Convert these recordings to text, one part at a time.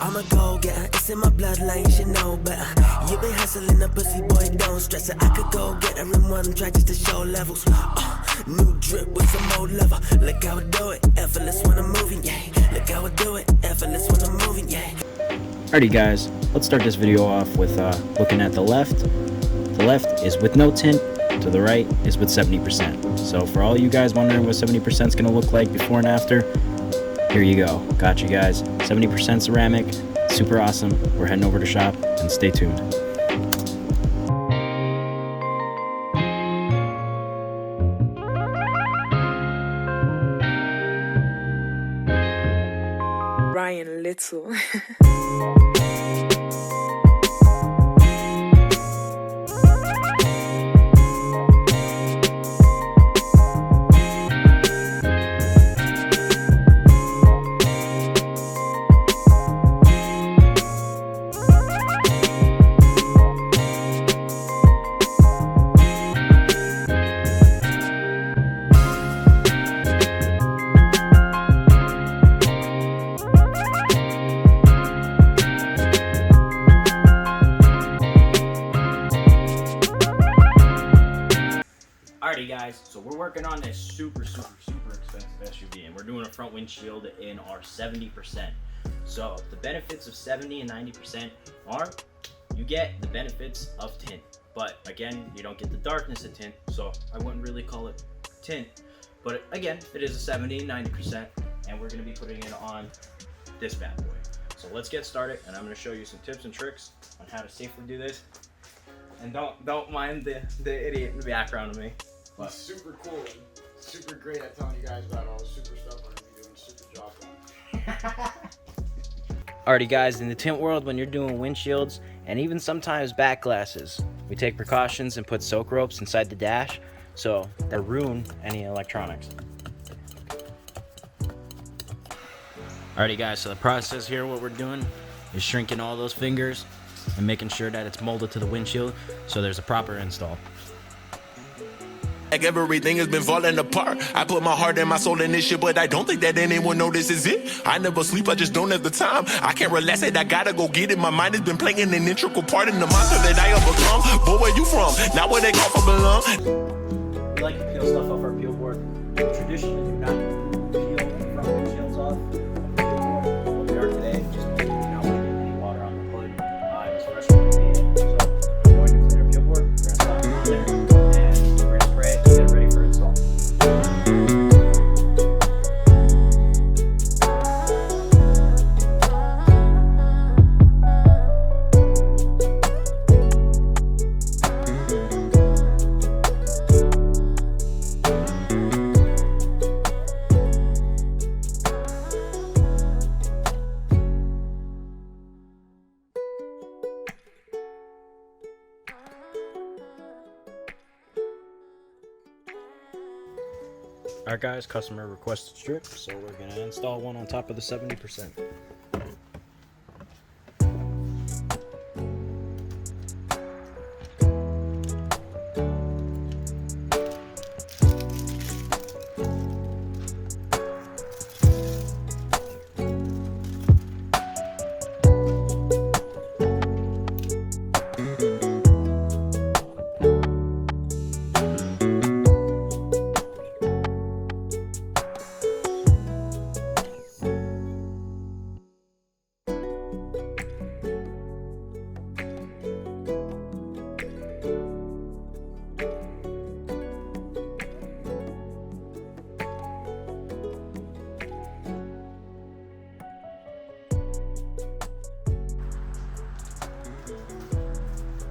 I'm a go-getter, it's in my bloodline, you know better. You been hustling a pussy, boy, don't stress it. I could go get her in one track just to show levels. New drip with some old leather. Look how I do it, effortless when I'm moving, yeah. Look how I do it, effortless when I'm moving, yeah. Alrighty guys, let's start this video off with looking at the left. The left is with no tint, to the right is with 70%. So for all you guys wondering what 70% is going to look like before and after, here you go. Got you guys. 70% ceramic, super awesome. We're heading over to shop and stay tuned. Ryan Little. Alrighty guys, so we're working on this super expensive SUV, and we're doing a front windshield in our 70%. So the benefits of 70 and 90% are you get the benefits of tint, but again, you don't get the darkness of tint, so I wouldn't really call it tint. But again, it is a 70 and 90%, and we're going to be putting it on this bad boy. So let's get started, and I'm going to show you some tips and tricks on how to safely do this. And don't mind the idiot in the background of me. But super cool and super great at telling you guys about all the super stuff we're going to be doing. Super job on. Alrighty guys, in the tint world, when you're doing windshields and even sometimes back glasses, we take precautions and put soak ropes inside the dash so that ruin any electronics. Alrighty guys, so the process here, what we're doing is shrinking all those fingers and making sure that it's molded to the windshield so there's a proper install. Like everything has been falling apart. I put my heart and my soul in this shit, but I don't think that anyone notices it. I never sleep, I just don't have the time. I can't relax it, I gotta go get it. My mind has been playing an integral part in the monster that I have become. But where you from? Not where they call for belong. We like to peel stuff off our peel board. Traditionally, do not peel front windshields off of the peel board. What we are today, just because we don't want to get any water on the hood. It's fresh from the paint. So we're going to clean our peel board. We're going to slap it on there. Get ready for install. Alright guys, customer requested strip, so we're going to install one on top of the 70%.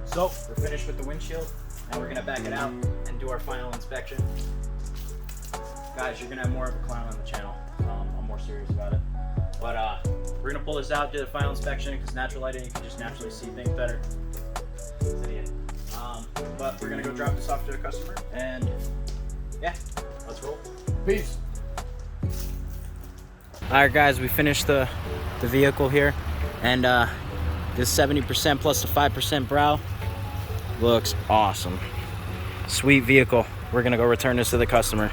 So we're finished with the windshield, and we're gonna back it out and do our final inspection. Guys, you're gonna have more of a clown on the channel. I'm more serious about it. But we're gonna pull this out, do the final inspection, because natural lighting, you can just naturally see things better. It's an idiot. But we're gonna go drop this off to the customer, and yeah, let's roll. Peace. Alright guys, we finished the vehicle here, and this 70% plus the 5% brow looks awesome. Sweet vehicle. We're gonna go return this to the customer.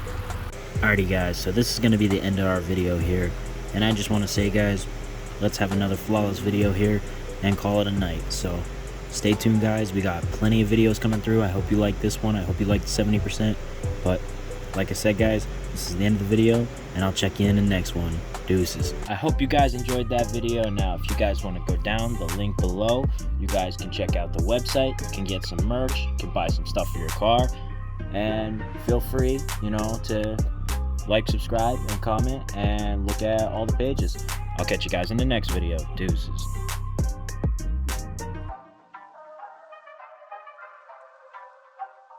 Alrighty guys, so this is gonna be the end of our video here, and I just want to say guys, let's have another flawless video here and call it a night. So stay tuned, guys. We got plenty of videos coming through. I hope you like this one. I hope you like the 70%. But like I said, guys, this is the end of the video, and I'll check you in the next one. Deuces. I hope you guys enjoyed that video. Now, if you guys want to go down the link below, you guys can check out the website. You can get some merch. You can buy some stuff for your car. And feel free, to like, subscribe, and comment, and look at all the pages. I'll catch you guys in the next video. Deuces.